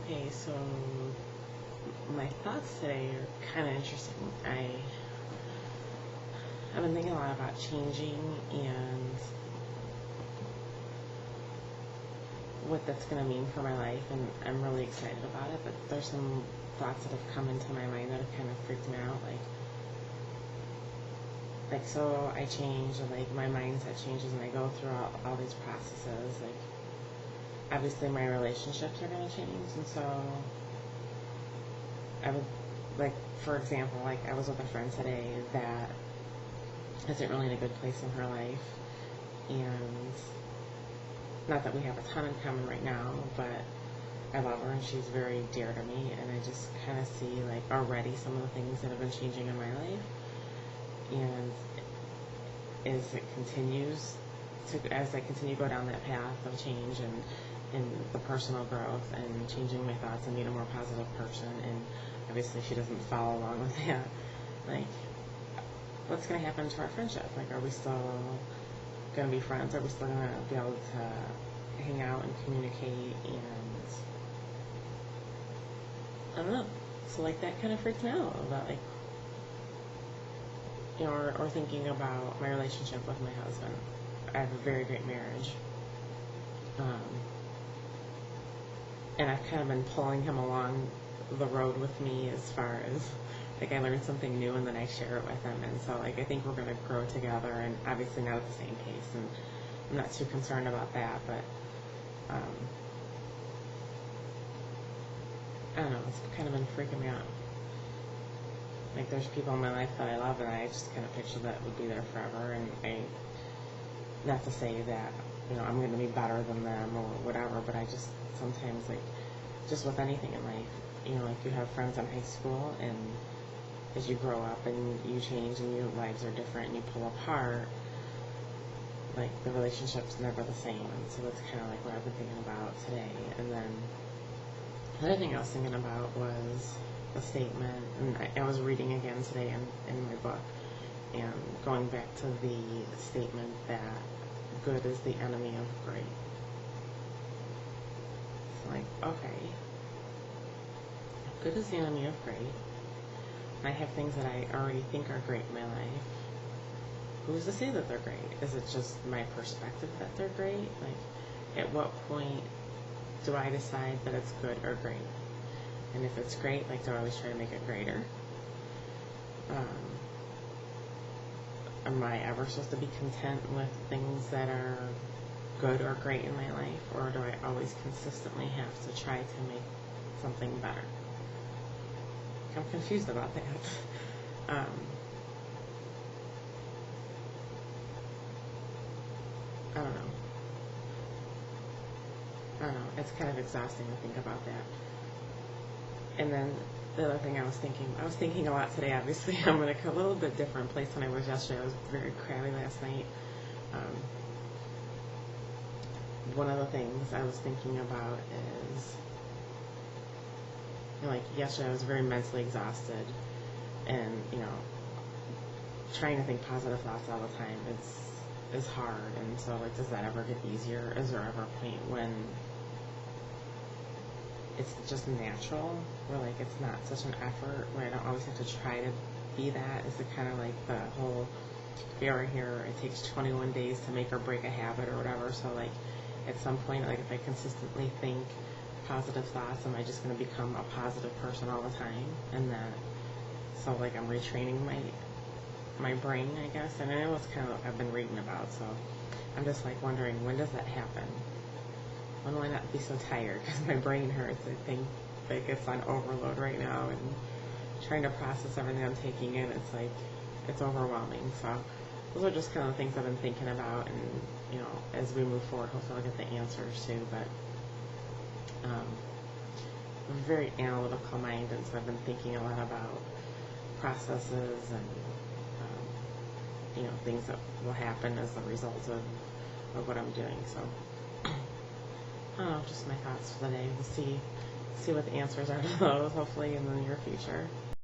Okay, so my thoughts today are kind of interesting. I've been thinking a lot about changing and what that's going to mean for my life, and I'm really excited about it, but there's some thoughts that have come into my mind that have kind of freaked me out, so I change, and like my mindset changes, and I go through all these processes. Like, obviously my relationships are going to change, and so I would, like, for example, like I was with a friend today that isn't really in a good place in her life, and not that we have a ton in common right now, but I love her and she's very dear to me, and I just kind of see like already some of the things that have been changing in my life, and as I continue to go down that path of change and the personal growth and changing my thoughts and being a more positive person, and obviously she doesn't follow along with that, like, what's going to happen to our friendship? Like, are we still going to be friends? Are we still going to be able to hang out and communicate? And I don't know. So like that kind of freaks me out about, like, you know, or thinking about my relationship with my husband. I have a very great marriage. And I've kind of been pulling him along the road with me as far as, like, I learned something new and then I share it with him. And so, like, I think we're going to grow together, and obviously not at the same pace. And I'm not too concerned about that, but I don't know, it's kind of been freaking me out. Like, there's people in my life that I love, and I just kind of picture that would be there forever. And not to say that, you know, I'm going to be better than them or whatever, but I just sometimes, like, just with anything in life, you know, like, you have friends in high school, and as you grow up and you change and your lives are different and you pull apart, like, the relationship's never the same. And so that's kind of like what I've been thinking about today. And then the other thing I was thinking about was the statement, and I was reading again today in my book, and going back to the statement that good is the enemy of great. It's like, okay, good is the enemy of great. I have things that I already think are great in my life. Who's to say that they're great? Is it just my perspective that they're great? Like, at what point do I decide that it's good or great? And if it's great, like, do I always try to make it greater? Am I ever supposed to be content with things that are good or great in my life? Or do I always consistently have to try to make something better? I'm confused about that. I don't know. It's kind of exhausting to think about that. And then the other thing I was thinking a lot today, obviously. I'm in a little bit different place than I was yesterday. I was very crabby last night. One of the things I was thinking about is, you know, like, yesterday I was very mentally exhausted, and, you know, trying to think positive thoughts all the time is hard. And so, like, does that ever get easier? Is there ever a point when it's just natural, where, like, it's not such an effort, where I don't always have to try to be that? Is it kind of like the whole era here, it takes 21 days to make or break a habit or whatever? So, like, at some point, like, if I consistently think positive thoughts, am I just going to become a positive person all the time? And that, so, like, I'm retraining my brain, I guess. And I know it's kind of what I've been reading about, so I'm just, like, wondering, when does that happen? When will I not be so tired? Because my brain hurts. I think, like, it's on overload right now, and trying to process everything I'm taking in, it's like, it's overwhelming. So those are just kind of the things I've been thinking about, and, you know, as we move forward, hopefully I'll get the answers too. But I'm a very analytical mind, and so I've been thinking a lot about processes and you know, things that will happen as a result of what I'm doing. So I don't know, just my thoughts for the day. We'll see what the answers are to those, hopefully, in the near future.